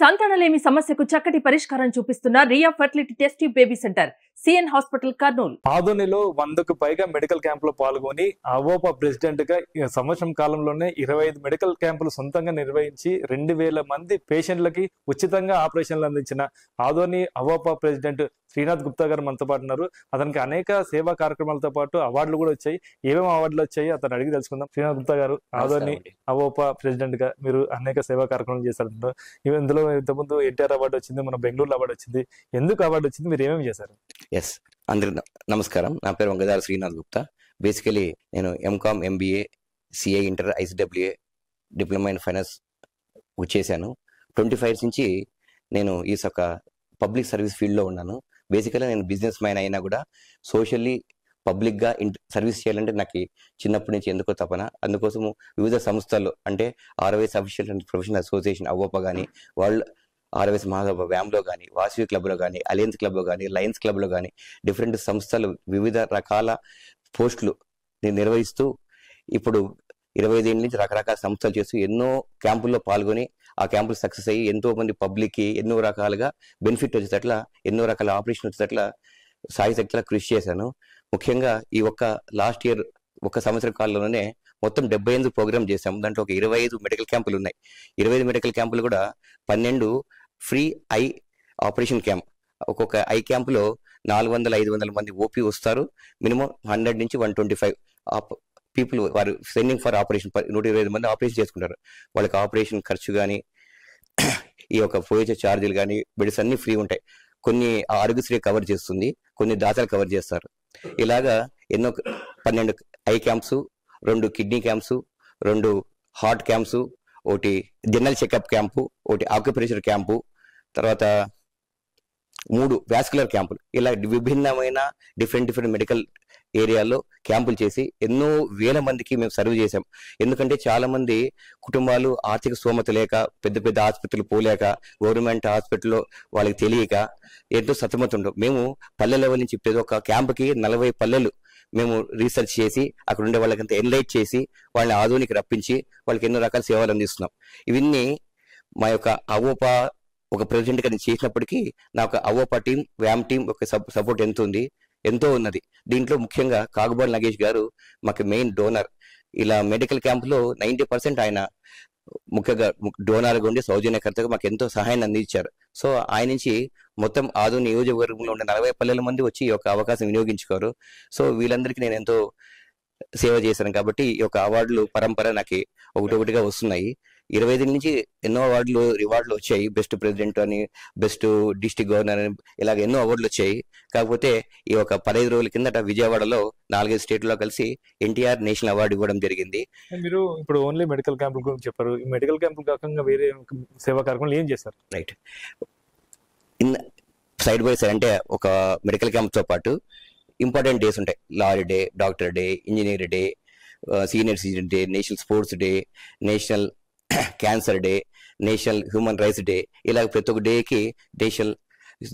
సంతానలేమి సమస్యకు చక్కటి పరిష్కారం చూపిస్తున్న Riya fertility test tube baby centre CN hospital Kurnool. ఆదోనిలో 100కు పైగా మెడికల్ క్యాంపులో పాల్గొని అవోపా ప్రెసిడెంట్ గా సంవత్సరం కాలంలోనే 25 మెడికల్ క్యాంపులు సొంతంగా నిర్వహించి 2000 మంది పేషెంట్లకి ఉచితంగా ఆపరేషన్లు అందించిన ఆదోని అవోపా ప్రెసిడెంట్ శ్రీనాథ్ గుప్తా గారు మనతో పాటు ఉన్నారు. అతనికి అనేక సేవా కార్యక్రమాలతో పాటు అవార్డులు కూడా వచ్చాయి. ఏమేమి అవార్డులు వచ్చాయి అతను అడిగి తెలుసుకుందాం. శ్రీనాథ్ గుప్తా గారు, ఆదోని అవోపా ప్రెసిడెంట్ గా మీరు అనేక సేవా కార్యక్రమాలు చేశారు. ఇందులో ఇంతకుముందు ఎన్టీఆర్ అవార్డు వచ్చింది, మన బెంగళూరులో అవార్డు వచ్చింది. ఎందుకు అవార్డు వచ్చింది, మీరు ఏమేమి చేశారు? ఎస్, అందరికి నమస్కారం. నా పేరు వంగదార శ్రీనాథ్ గుప్తా. బేసికలీ నేను MCom, MBA, CA, inter, ICWA, diploma in finance చేశాను. 25 years నుంచి నేను ఈ పబ్లిక్ సర్వీస్ ఫీల్డ్లో ఉన్నాను. బేసికలీ నేను బిజినెస్ మ్యాన్ అయినా కూడా సోషల్లీ పబ్లిక్గా సర్వీస్ చేయాలంటే నాకు చిన్నప్పటి నుంచి ఎందుకో తపన. అందుకోసము వివిధ సంస్థలు అంటే RYS official and professional association AVOPA కానీ, వరల్డ్ ఆర్వైఎస్ మహాసభ వ్యామ్లో కానీ, వాసవి క్లబ్లో కానీ, అలయన్స్ క్లబ్లో కానీ, లయన్స్ క్లబ్లో కానీ డిఫరెంట్ సంస్థలు వివిధ రకాల పోస్టులు నేను నిర్వహిస్తూ ఇప్పుడు 25 ఏళ్ళ నుంచి రకరకాల సంస్థలు చేస్తూ ఎన్నో క్యాంపుల్లో పాల్గొని ఆ క్యాంపులు సక్సెస్ అయ్యి ఎంతో మంది పబ్లిక్కి ఎన్నో రకాలుగా బెనిఫిట్ వచ్చేటట్ల, ఎన్నో రకాల ఆపరేషన్ వచ్చేటట్ల సాయశక్తిలా కృషి చేశాను. ముఖ్యంగా ఈ లాస్ట్ ఇయర్ 1 సంవత్సర కాలంలోనే మొత్తం 78 ప్రోగ్రామ్ చేశాం. దాంట్లో ఒక 25 మెడికల్ క్యాంపులు ఉన్నాయి. 25 మెడికల్ క్యాంపులు కూడా 12 ఫ్రీ ఐ ఆపరేషన్ క్యాంప్. ఒక్కొక్క ఐ క్యాంపులో 400-500 మంది ఓపీ వస్తారు. మినిమం 100 నుంచి 125 పీపుల్ వారు సెండింగ్ ఫర్ ఆపరేషన్. 125 మంది ఆపరేషన్ చేసుకుంటారు. వాళ్ళకి ఆపరేషన్ ఖర్చు కానీ, ఈ పోయే ఛార్జీలు కానీ, బెడ్స్ అన్ని ఫ్రీ ఉంటాయి. కొన్ని ఆరోగ్యశ్రీ కవర్ చేస్తుంది, కొన్ని దాతలు కవర్ చేస్తారు. ఇలాగా ఎన్నో 12 I camps, 2 kidney camps, 2 heart camps, 1 general checkup camp, 1 acupressure camp, తర్వాత 3 వాస్కులర్ క్యాంపులు. ఇలా విభిన్నమైన డిఫరెంట్ మెడికల్ ఏరియాల్లో క్యాంపులు చేసి ఎన్నో వేల మందికి మేము సర్వ్ చేసాం. ఎందుకంటే చాలా మంది కుటుంబాలు ఆర్థిక స్తోమత లేక, పెద్ద పెద్ద ఆసుపత్రులు పోలేక, గవర్నమెంట్ హాస్పిటల్లో వాళ్ళకి తెలియక ఎంతో సతమతుంటాం. మేము పల్లె లెవెల్ నుంచి ప్రతి ఒక్క క్యాంపుకి 40 పల్లెలు మేము రీసెర్చ్ చేసి అక్కడ ఉండే వాళ్ళకంతా ఎన్లైట్ చేసి వాళ్ళని ఆదోనికి రప్పించి వాళ్ళకి ఎన్నో రకాల సేవలు అందిస్తున్నాం. ఇవన్నీ మా అవోపా ప్రెసిడెంట్ గా నేను చేసినప్పటికీ నాకు అవోపా టీం, వ్యామ్ టీం సపోర్ట్ ఎంతో ఉన్నది. దీంట్లో ముఖ్యంగా కాగుబాల్ నగేష్ గారు మాకు మెయిన్ డోనర్. ఇలా మెడికల్ క్యాంపులో 90% ఆయన ముఖ్యంగా డోనర్గా ఉండి సౌజన్యకర్తగా మాకు ఎంతో సహాయాన్ని అందించారు. సో ఆయన నుంచి మొత్తం ఆదోని నియోజకవర్గంలో ఉన్న 40 పల్లెల మంది వచ్చి ఈ అవకాశం వినియోగించుకోరు. సో వీళ్ళందరికీ నేను ఎంతో సేవ చేశాను. కాబట్టి ఈ అవార్డులు పరంపర నాకు ఒకటిగా వస్తున్నాయి. 25 నుంచి ఎన్నో రివార్డులు వచ్చాయి. బెస్ట్ ప్రెసిడెంట్ అని, బెస్ట్ డిస్ట్రిక్ట్ గవర్నర్ అని, ఇలాగ ఎన్నో అవార్డులు వచ్చాయి. కాకపోతే ఈ 15 రోజుల కిందట విజయవాడలో 4-5 స్టేట్లో కలిసి ఎన్టీఆర్ నేషనల్ అవార్డు ఇవ్వడం జరిగింది. మీరు ఇప్పుడు ఓన్లీ మెడికల్ క్యాంపుల గురించి చెప్పారు. ఈ మెడికల్ క్యాంపులు కాకుండా వేరే సేవా కార్యక్రమాలు ఏం చేస్తారు? రైట్, సైడ్ బై సైడ్ అంటే ఒక మెడికల్ క్యాంప్తో పాటు ఇంపార్టెంట్ డేస్ ఉంటాయి. Lorry day, doctor day, engineer day, senior citizen day, national sports day, national cancer day, national human rights day, ఇలా ప్రతి ఒక్క డేకి నేషనల్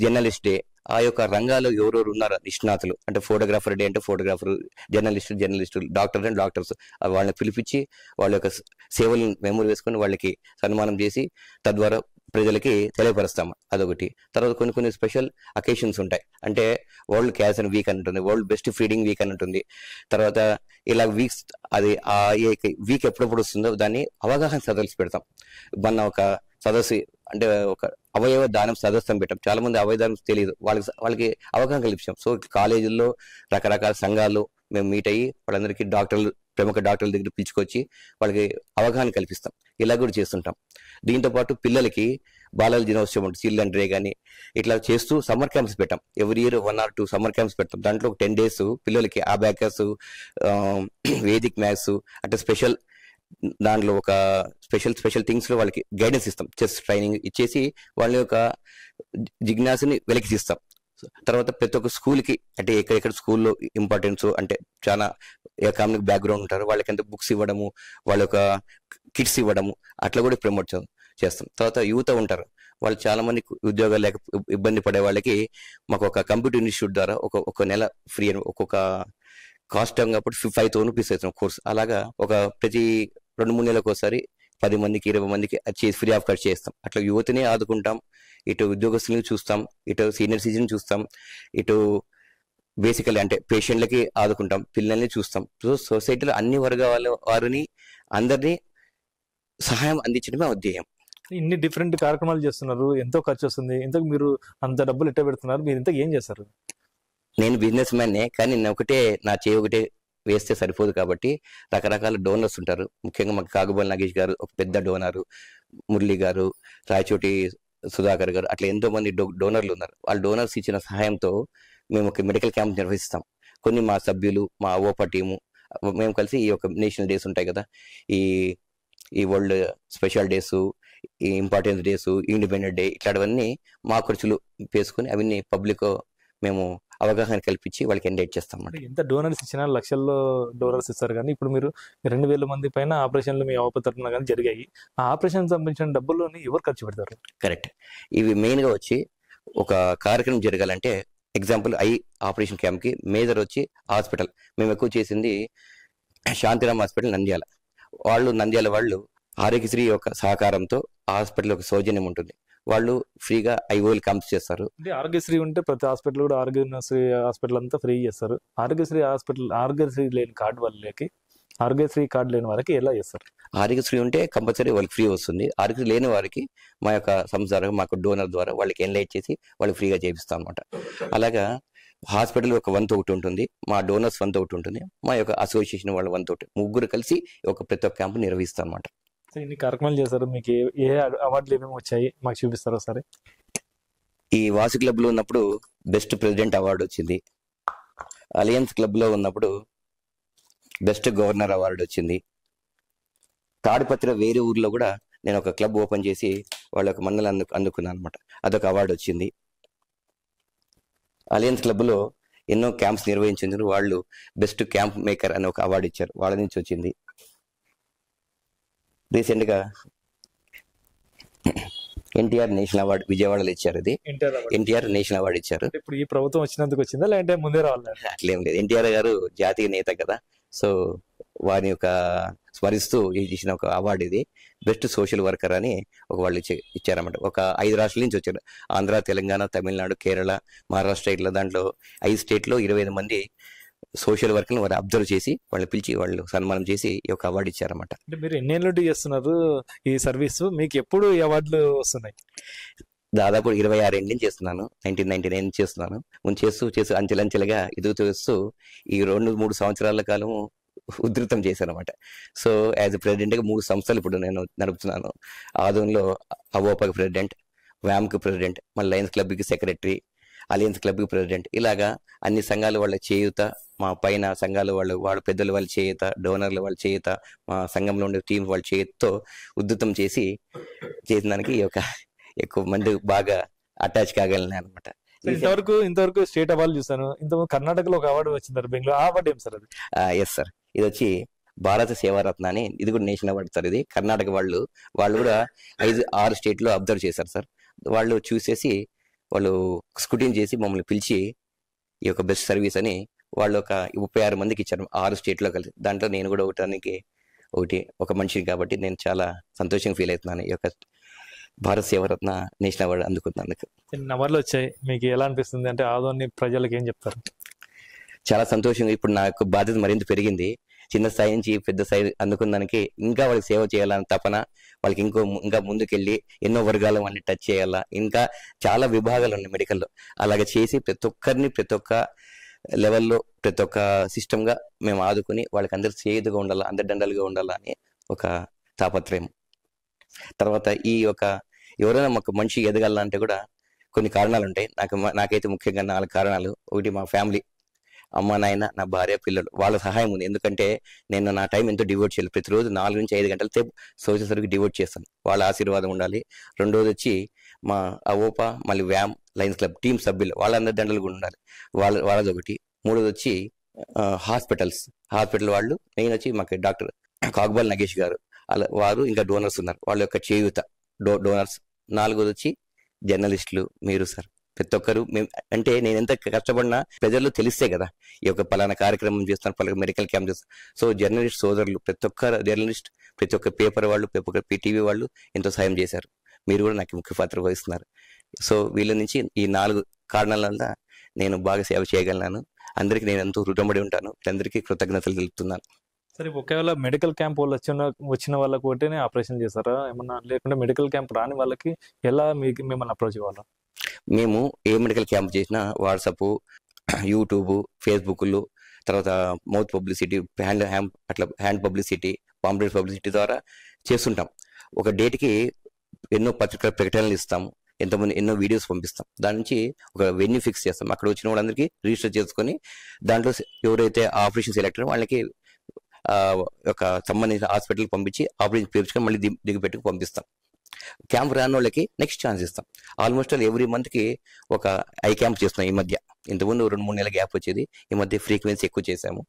జర్నలిస్ట్ డే. ఆ రంగాల్లో ఎవరెవరు ఉన్నారో నిష్ణాతులు, అంటే ఫోటోగ్రాఫర్ డే అంటే ఫోటోగ్రాఫర్, జర్నలిస్టు, డాక్టర్ అంటే డాక్టర్స్, వాళ్ళని పిలిపించి వాళ్ళ సేవలను మెమోరీ వేసుకొని వాళ్ళకి సన్మానం చేసి తద్వారా ప్రజలకి తెలియపరుస్తాము. అదొకటి. తర్వాత కొన్ని స్పెషల్ అకేషన్స్ ఉంటాయి. అంటే వరల్డ్ క్యాన్సర్ వీక్ అని ఉంటుంది, వరల్డ్ బెస్ట్ ఫీడింగ్ వీక్ అని ఉంటుంది. తర్వాత ఇలా వీక్స్, అది ఆ వీక్ ఎప్పుడప్పుడు వస్తుందో దాన్ని అవగాహన సదస్సు పెడతాం. మొన్న సదస్సు అంటే అవయవ దానం సదస్సు పెట్టాం. చాలా మంది అవయవ దానం తెలియదు, వాళ్ళకి అవగాహన కల్పించాం. సో కాలేజీల్లో రకరకాల సంఘాలు మేము మీట్ అయ్యి వాళ్ళందరికీ ప్రముఖ డాక్టర్ల దగ్గర పిలుచుకొచ్చి వాళ్ళకి అవగాహన కల్పిస్తాం. ఇలా కూడా చేస్తుంటాం. దీంతో పాటు పిల్లలకి బాలల దినోత్సవం ఉంటుంది, చిల్డ్రన్ డే కానీ ఇట్లా చేస్తూ సమ్మర్ క్యాంప్స్ పెట్టాం. Every year 1 or 2 summer camps పెడతాం. దాంట్లో 10 days పిల్లలకి అబాకస్, వేదిక్ మ్యాథ్స్ అంటే స్పెషల్, దాంట్లో స్పెషల్ థింగ్స్ లో వాళ్ళకి గైడెన్స్ ఇస్తాం. చెస్ ట్రైనింగ్ ఇచ్చేసి వాళ్ళ జిజ్ఞాసని వెలికి తీస్తాం. తర్వాత ప్రతి ఒక్క స్కూల్కి అంటే ఎక్కడెక్కడ స్కూల్లో ఇంపార్టెన్స్ అంటే చాలా ఎకనామిక్ బ్యాక్గ్రౌండ్ ఉంటారు, వాళ్ళకి ఎంత బుక్స్ ఇవ్వడము, వాళ్ళ కిట్స్ ఇవ్వడము, అట్లా కూడా ప్రమోట్ చేస్తాం. తర్వాత యువత ఉంటారు, వాళ్ళు చాలా మంది ఉద్యోగాలు లేక ఇబ్బంది పడే వాళ్ళకి మాకు కంప్యూటర్ ఇన్స్టిట్యూట్ ద్వారా ఒక నెల ఫ్రీ అని ఒక్కొక్క కాస్ట్ కాబట్టి 5,000 రూపీస్ అవుతుంది కోర్స్. అలాగా ప్రతి 2-3 నెలలకు ఒకసారి 10 మందికి 20 మందికి ఫ్రీ ఆఫ్ ఖర్చు చేస్తాం. అట్లా యువతని ఆదుకుంటాం, ఇటు ఉద్యోగస్తులను చూస్తాం, ఇటు సీనియర్ సిటిజన్ చూస్తాం, ఇటు బేసికల్లీ అంటే పేషెంట్లకి ఆదుకుంటాం, పిల్లల్ని చూస్తాం. సో సొసైటీలో అన్ని వర్గాల వారిని అందరినీ సహాయం అందించడమే ఉద్దేశం. ఇన్ని డిఫరెంట్ కార్యక్రమాలు చేస్తున్నారు, ఎంతో ఖర్చు వస్తుంది. ఇంతకు మీరు అంత డబ్బులు ఎట్ట పెడుతున్నారు? మీరు ఇంతకు ఏం చేస్తారు? నేను బిజినెస్ మ్యాన్నే, కానీ నేను నా చేయి ఒకటే వేస్తే సరిపోదు కాబట్టి రకరకాల డోనర్స్ ఉంటారు. ముఖ్యంగా మాకు కాగుబోల్ నాగేష్ గారు ఒక పెద్ద డోనరు, మురళి గారు, రాయచోటి సుధాకర్ గారు, అట్లా ఎంతో మంది డోనర్లు ఉన్నారు. వాళ్ళ డోనర్స్ ఇచ్చిన సహాయంతో మేము ఒక మెడికల్ క్యాంప్ నిర్వహిస్తాం. కొన్ని మా సభ్యులు, మా అవోపా టీము, మేము కలిసి ఈ యొక్క నేషనల్ డేస్ ఉంటాయి కదా, ఈ వరల్డ్ స్పెషల్ డేస్, ఈ ఇంపార్టెన్స్ డేస్, ఇండిపెండెంట్ డే, ఇట్లాంటివన్నీ మా ఖర్చులు వేసుకుని అవన్నీ పబ్లిక్ మేము అవగాహన కల్పించి వాళ్ళకి ఎండేట్ చేస్తాం. ఎంత డోనర్స్ ఇచ్చినా లక్షల్లో డోనర్స్ ఇస్తారు, కానీ ఇప్పుడు మీరు 2000 మంది పైన ఆపరేషన్లు మీ అవోపా తరఫున కానీ జరిగాయి. ఆ ఆపరేషన్ సంబంధించిన డబ్బుల్లోని ఎవరు ఖర్చు పెడతారు? కరెక్ట్. ఇవి మెయిన్గా వచ్చి ఒక కార్యక్రమం జరగాలంటే ఎగ్జాంపుల్ ఐ ఆపరేషన్ క్యాంప్కి మేజర్ వచ్చి హాస్పిటల్. మేము ఎక్కువ చేసింది శాంతిరామ్ హాస్పిటల్ నంద్యాల. నంద్యాల వాళ్ళు ఆరోగ్యశ్రీ యొక్క సహకారంతో హాస్పిటల్ ఒక సౌజన్యం ఉంటుంది. వాళ్ళు ఫ్రీగా ఐఓఎల్ క్యాంప్స్ చేస్తారు. అంటే ఆరోగ్యశ్రీ ఉంటే ప్రతి హాస్పిటల్ కూడా ఆరోగ్యశ్రీ హాస్పిటల్ అంతా ఫ్రీ చేస్తారు. ఆరోగ్యశ్రీ లేని కార్డు వాళ్ళకి, ఆరోగ్యశ్రీ కార్డు లేని వారికి ఎలా చేస్తారు? ఆరోగ్యశ్రీ ఉంటే కంపల్సరీ వాళ్ళకి ఫ్రీ వస్తుంది. ఆరోగ్యశ్రీ లేని వారికి మా యొక్క సంస్థ ద్వారా, మాకు డోనర్ ద్వారా వాళ్ళకి ఎన్లైట్ చేసి వాళ్ళకి ఫ్రీగా చేపిస్తాం అనమాట. అలాగా హాస్పిటల్ ఒక వంతు ఒకటి ఉంటుంది, మా డోనర్స్ వంతు ఒకటి ఉంటుంది, మా యొక్క అసోసియేషన్ వాళ్ళ వంతు ఒకటి, ముగ్గురు కలిసి ప్రతి ఒక్క క్యాంపు నిర్వహిస్తాం అనమాట. ఇన్ని కార్యక్రమాలు చేస్తారు. మీకు ఏ అవార్డులు ఏమేమి వచ్చాయి మాకు చూపిస్తారు ఒకసారి? ఈ వాసు క్లబ్ లో ఉన్నప్పుడు బెస్ట్ ప్రెసిడెంట్ అవార్డు వచ్చింది. అలయన్స్ క్లబ్ లో ఉన్నప్పుడు బెస్ట్ గవర్నర్ అవార్డు వచ్చింది. తాడిపత్రి వేరే ఊర్లో కూడా నేను ఒక క్లబ్ ఓపెన్ చేసి వాళ్ళ ఒక మండలం అందుకున్నాను అనమాట. అదొక అవార్డు వచ్చింది. అలయన్స్ క్లబ్ లో ఎన్నో క్యాంప్స్ నిర్వహించారు. వాళ్ళు బెస్ట్ క్యాంప్ మేకర్ అని ఒక అవార్డు ఇచ్చారు, వాళ్ళ నుంచి వచ్చింది. రీసెంట్ గా ఎన్టీఆర్ నేషనల్ అవార్డు విజయవాడలో ఇచ్చారు. అది ఎన్టీఆర్ నేషనల్ అవార్డు ఇచ్చారు. ఇప్పుడు ఈ ప్రభుత్వం వచ్చినందుకు వచ్చిందా లేదంటే ముందే రావాలి? అట్లేం లేదు, ఎన్టీఆర్ గారు జాతీయ నేత కదా, సో వారి యొక్క స్మరిస్తూ ఇచ్చిన ఒక అవార్డు ఇది. బెస్ట్ సోషల్ వర్కర్ అని వాళ్ళు ఇచ్చారన్నమాట. ఒక 5 రాష్ట్రాల నుంచి వచ్చారు. ఆంధ్ర, తెలంగాణ, తమిళనాడు, కేరళ, మహారాష్ట్ర, ఇట్లా దాంట్లో 5 స్టేట్లో 25 మంది సోషల్ వర్క్ని వారు అబ్జర్వ్ చేసి వాళ్ళు పిలిచి వాళ్ళు సన్మానం చేసి ఈ యొక్క అవార్డు ఇచ్చారన్నమాట. అంటే మీరు ఎన్నేళ్ళు చేస్తున్నారు ఈ సర్వీసు? మీకు ఎప్పుడు ఈ అవార్డులు వస్తున్నాయి? దాదాపు 26 ఏళ్ళ నుంచి చేస్తున్నాను. 1999 చేస్తున్నాను. ముందు చేస్తూ అంచెలంచెలుగా ఎదుగుతూ వస్తూ ఈ 2-3 సంవత్సరాల కాలం ఉధృతం చేశాను అనమాట. సో యాజ్ ఎ ప్రెసిడెంట్గా 3 సంస్థలు ఇప్పుడు నేను నడుపుతున్నాను. ఆదంలో అవోపాకి ప్రెసిడెంట్, వ్యామ్కి ప్రెసిడెంట్, మళ్ళీ లయన్స్ క్లబ్కి సెక్రటరీ, అలయన్స్ క్లబ్కి ప్రెసిడెంట్. ఇలాగా అన్ని సంఘాలు వాళ్ళ చేయూత, మా పైన సంఘాలు వాళ్ళ పెద్దలు వాళ్ళ చేయూత, డోనర్లు వాళ్ళ చేయూత, మా సంఘంలో ఉండే టీం వాళ్ళ చేయూతతో ఉద్ధృతం చేసిన దానికి ఎక్కువ మంది బాగా అటాచ్ కాగలను అనమాట. ఇంతవరకు స్టేట్ అవార్డు చూసాను. ఇంతకుముందు కర్ణాటకలో ఒక అవార్డు వచ్చింది, బెంగళూరు. ఆ అవార్డు ఏం సార్ అది? ఎస్ సార్, ఇది వచ్చి భారత సేవారత్న అని, ఇది కూడా నేషనల్ అవార్డు సార్. ఇది కర్ణాటక వాళ్ళు కూడా 5-6 స్టేట్లో అబ్జర్వ్ చేశారు సార్. వాళ్ళు చూసేసి వాళ్ళు స్క్రూటినీ చేసి మమ్మల్ని పిలిచి ఈ యొక్క బెస్ట్ సర్వీస్ అని వాళ్ళు ఒక 36 మందికి ఇచ్చారు, 6 స్టేట్లో కలిసి. దాంట్లో నేను కూడా ఒక మనిషిని కాబట్టి నేను చాలా సంతోషంగా ఫీల్ అవుతున్నాను. ఈ యొక్క భారత సేవారత్న నేషనల్ అవార్డు అందుకున్నందుకు. అవార్డులు వచ్చాయి, మీకు ఎలా అనిపిస్తుంది? అంటే ఆదోని ప్రజలకు ఏం చెప్తారు? చాలా సంతోషంగా. ఇప్పుడు నాకు బాధ్యత మరింత పెరిగింది. చిన్న స్థాయి నుంచి పెద్ద స్థాయి అందుకున్నానికి ఇంకా వాళ్ళకి సేవ చేయాలని తపన, వాళ్ళకి ఇంకా ముందుకెళ్ళి ఎన్నో వర్గాల వాళ్ళని టచ్ చేయాలా. ఇంకా చాలా విభాగాలు ఉన్నాయి మెడికల్లో. అలాగే చేసి ప్రతి ఒక్కరిని ప్రతి ఒక్క లెవెల్లో ప్రతి ఒక్క సిస్టమ్గా మేము ఆదుకుని వాళ్ళకి అందరు చేదుగా ఉండాలా, అందరి దండలుగా ఉండాలా అని ఒక తాపత్రయం. తర్వాత ఎవరైనా మాకు మనిషి ఎదగాలంటే కూడా కొన్ని కారణాలు ఉంటాయి. నాకైతే ముఖ్యంగా 4 కారణాలు. ఒకటి మా ఫ్యామిలీ, అమ్మ, నాయన, నా భార్య, పిల్లలు, వాళ్ళ సహాయం ఉంది. ఎందుకంటే నేను నా టైం ఎంతో డివోట్ చేయాలి. ప్రతిరోజు 4 నుంచి 5 గంటల సేపు సోషల్ సర్వీస్ డివోట్ చేస్తాను. వాళ్ళ ఆశీర్వాదం ఉండాలి. రెండోది వచ్చి మా అవోపా, మళ్ళీ వ్యామ్, లయన్స్ క్లబ్ టీం సభ్యులు వాళ్ళందరి దండలు కూడా ఉండాలి, వాళ్ళది ఒకటి. మూడోది వచ్చి హాస్పిటల్ వాళ్ళు, మెయిన్ వచ్చి మాకు డాక్టర్ కాగుబోల్ నాగేష్ గారు, వారు ఇంకా డోనర్స్ ఉన్నారు, వాళ్ళ యొక్క చేయూత డోనర్స్. నాలుగోది వచ్చి జర్నలిస్టులు, మీరు సార్. ప్రతి ఒక్కరు అంటే నేను ఎంత కష్టపడినా ప్రజల్లో తెలిస్తే కదా ఈ యొక్క పలానా కార్యక్రమం చేస్తాను, పలానా మెడికల్ క్యాంప్ చేస్తాను. సో జర్నలిస్ట్ సోదరులు, ప్రతి ఒక్క జర్నలిస్ట్ ప్రతి ఒక్క పేపర్ వాళ్ళు, ప్రతి ఒక్క టీవీ వాళ్ళు ఎంతో సాయం చేశారు. మీరు కూడా నాకు ముఖ్య పాత్ర వహిస్తున్నారు. సో వీళ్ళ నుంచి ఈ 4 కారణాల వల్ల నేను బాగా సేవ చేయగలను. అందరికీ నేను ఎంతో రుణపడి ఉంటాను. అందరికీ కృతజ్ఞతలు తెలుపుతున్నాను. సరే, ఒకవేళ మెడికల్ క్యాంప్ వాళ్ళు వచ్చిన వాళ్ళకి ఒకటేనే ఆపరేషన్ చేస్తారా ఏమన్నా, లేకుంటే మెడికల్ క్యాంప్ రాని వాళ్ళకి ఎలా మిమ్మల్ని అప్రోచ్ అవ్వాలా? మేము ఏ మెడికల్ క్యాంప్ చేసినా వాట్సాప్, యూట్యూబ్, ఫేస్బుక్లు, తర్వాత mouth publicity, hand publicity, pamphlet publicity ద్వారా చేస్తుంటాం. ఒక డేట్కి ఎన్నో పత్రికల ప్రకటనలు ఇస్తాము, ఎంతమంది ఎన్నో వీడియోస్ పంపిస్తాం. దాని నుంచి ఒక వెన్యూ ఫిక్స్ చేస్తాం. అక్కడ వచ్చిన వాళ్ళందరికీ రిజిస్టర్ చేసుకొని దాంట్లో ఎవరైతే ఆపరేషన్ సెలెక్ట్ వాళ్ళకి ఒక సంబంధించిన హాస్పిటల్కి పంపించి ఆపరేషన్ చేయించుకొని మళ్ళీ దిగిపెట్టుకు పంపిస్తాం. క్యాంప్ రాని వాళ్ళకి నెక్స్ట్ ఛాన్స్ ఇస్తాం. ఆల్మోస్ట్ ఎవ్రీ మంత్కి ఒక ఐ క్యాంప్ చేస్తున్నాం. ఈ మధ్య ఇంతకుముందు 2-3 నెలల గ్యాప్ వచ్చేది, ఈ మధ్య ఫ్రీక్వెన్సీ ఎక్కువ చేశాము.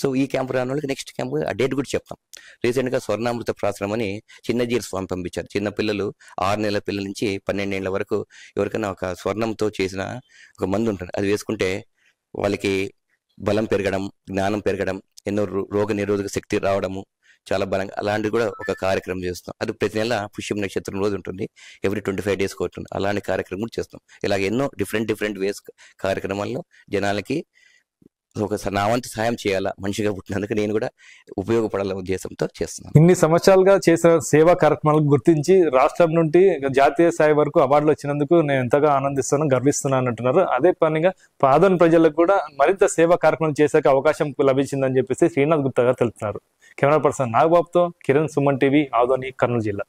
సో ఈ క్యాంప్ రాని వాళ్ళకి నెక్స్ట్ క్యాంప్ ఆ డేట్ కూడా చెప్తాం. రీసెంట్గా స్వర్ణామృత ప్రాసనం అని చిన్నజీర స్వామి పంపించారు. చిన్న పిల్లలు 6 నెలల పిల్లల నుంచి 12 ఏళ్ల వరకు ఎవరికైనా ఒక స్వర్ణంతో చేసిన ఒక మందు ఉంటుంది, అది వేసుకుంటే వాళ్ళకి బలం పెరగడం, జ్ఞానం పెరగడం, ఎన్నో రోగ నిరోధక శక్తి రావడము, చాలా బలంగా అలాంటివి కూడా ఒక కార్యక్రమం చేస్తాం. అది ప్రతి నెల పుష్యం నక్షత్రం రోజు ఉంటుంది, ఎవ్రీ 25 డేస్కి ఉంటుంది. అలాంటి కార్యక్రమం కూడా చేస్తాం. ఇలాగ ఎన్నో డిఫరెంట్ వేస్ కార్యక్రమాల్లో జనాలకి ఒక నా వంతు సహాయం చేయాలా, మనిషిగా పుట్టినందుకు నేను కూడా ఉపయోగపడాలనే ఉద్దేశంతో చేస్తున్నాను. ఇన్ని సంవత్సరాలుగా చేసిన సేవా కార్యక్రమాలకు గుర్తించి రాష్ట్రం నుండి జాతీయ స్థాయి వరకు అవార్డులు వచ్చినందుకు నేను ఎంతగా ఆనందిస్తున్నాను, గర్విస్తున్నాను అంటున్నారు. అదే పనిగా పాదోన్ ప్రజలకు కూడా మరింత సేవా కార్యక్రమం చేసే అవకాశం లభించిందని చెప్పేసి శ్రీనాథ్ గుప్తా గారు తెలుపుతున్నారు. కెమెరా పర్సన్ నాగబాబుతో కిరణ్, సుమన్ టీవీ, ఆదోని, కర్నూలు జిల్లా.